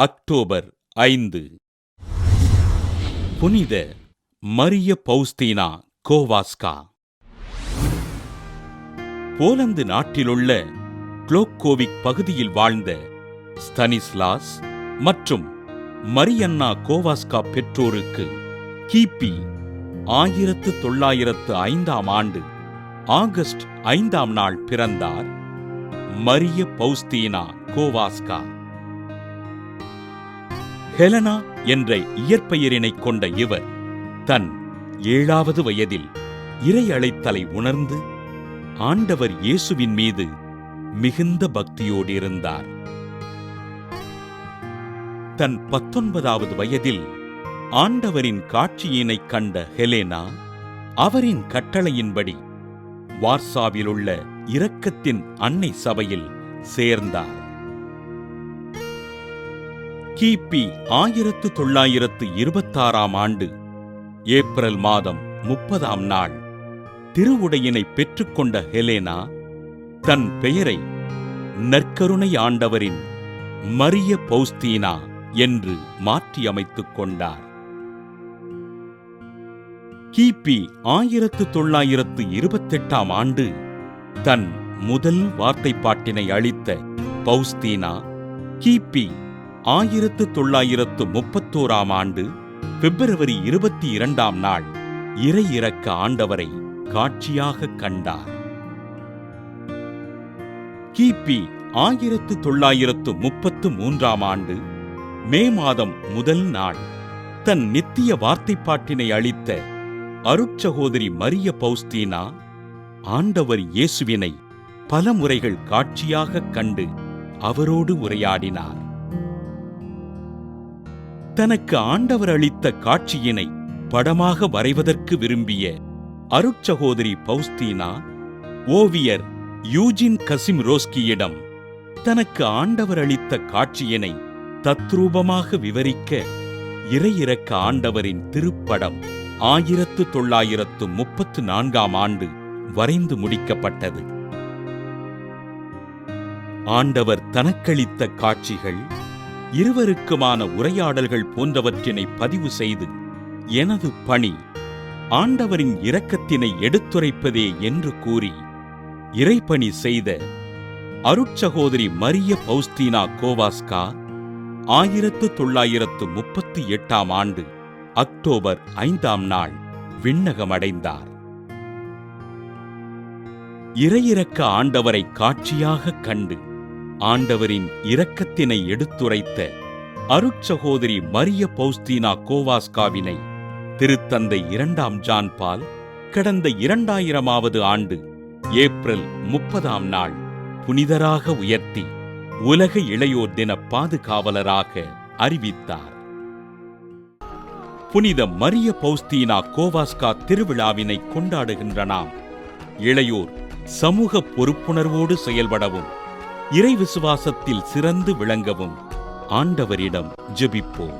October 5. புனித Maria பௌஸ்தீனா கோவாஸ்கா. Poland நாட்டிலுள்ள க்ளோக்கோவிக் பகுதியில் வாழ்ந்த ஸ்தனிஸ்லாஸ் மற்றும் மரியன்னா கோவாஸ்கா பெற்றோருக்கு கிபி 1905ஆம் ஆண்டு ஆகஸ்ட் 5ஆம் நாள் பிறந்தார் மரிய பௌஸ்தீனா கோவாஸ்கா. ஹெலனா என்ற இயற்பெயரினைக் கொண்ட இவர் தன் 7வது வயதில் இறை அழைத்தலை உணர்ந்து ஆண்டவர் இயேசுவின் மீது மிகுந்த பக்தியோடு இருந்தார். தன் 19வது வயதில் ஆண்டவரின் காட்சியினைக் கண்ட ஹெலேனா அவரின் கட்டளையின்படி வார்சாவிலுள்ள இரக்கத்தின் அன்னை சபையில் சேர்ந்தார். கிபி 1926ஆம் ஆண்டு ஏப்ரல் மாதம் 30ஆம் நாள் திருவுடையினை பெற்றுக்கொண்ட ஹெலேனா தன் பெயரை நற்கருணை ஆண்டவரின் மரிய பௌஸ்தீனா என்று மாற்றியமைத்துக் கொண்டார். கிபி 1928ஆம் ஆண்டு தன் முதல் வார்த்தைப்பாட்டினை அளித்த பௌஸ்தீனா கிபி 1931ஆம் ஆண்டு பிப்ரவரி 22ஆம் நாள் இறை இரக்க ஆண்டவரை காட்சியாக கண்டார். கிபி 1933ஆம் ஆண்டு மே மாதம் முதல் நாள் தன் நித்திய வார்த்தைப்பாட்டினை அளித்த அருட்சகோதரி மரிய பௌஸ்தீனா ஆண்டவர் இயேசுவினை பல முறைகள் காட்சியாகக் கண்டு அவரோடு உரையாடினார். தனக்கு ஆண்டவர் அளித்த காட்சியினை படமாக வரைவதற்கு விரும்பிய அருட்சகோதரி பௌஸ்தீனா ஓவியர் யூஜின் கசிமிரோஸ்கியிடம் தனக்கு ஆண்டவர் அளித்த காட்சியினை தத்ரூபமாக விவரிக்க இறை இரக்க ஆண்டவரின் திருப்படம் 1934ஆம் ஆண்டு வரைந்து முடிக்கப்பட்டது. ஆண்டவர் தனக்களித்த காட்சிகள், இருவருக்குமான உரையாடல்கள் போன்றவற்றினை பதிவு செய்து எனது பணி ஆண்டவரின் இரக்கத்தினை எடுத்துரைப்பதே என்று கூறி இறைப்பணி செய்த அருட்சகோதரி மரிய பௌஸ்தீனா கோவாஸ்கா 1938ஆம் ஆண்டு அக்டோபர் 5ஆம் நாள் விண்ணகமடைந்தார். இறையிரக்க ஆண்டவரை காட்சியாகக் கண்டு ஆண்டவரின் இரக்கத்தினை எடுத்துரைத்த அருட்சகோதரி மரிய பௌஸ்தீனா கோவாஸ்காவினை திருத்தந்தை 2ஆம் ஜான் பால் கடந்த 2000ஆவது ஆண்டு ஏப்ரல் 30ஆம் நாள் புனிதராக உயர்த்தி உலக இளையோர் தின பாதுகாவலராக அறிவித்தார். புனித மரிய பௌஸ்தீனா கோவாஸ்கா திருவிழாவினை கொண்டாடுகின்ற நாம் இளையோர் சமூக பொறுப்புணர்வோடு செயல்படவும் இறை விசுவாசத்தில் சிறந்து விளங்கவும் ஆண்டவரிடம் ஜெபிப்போம்.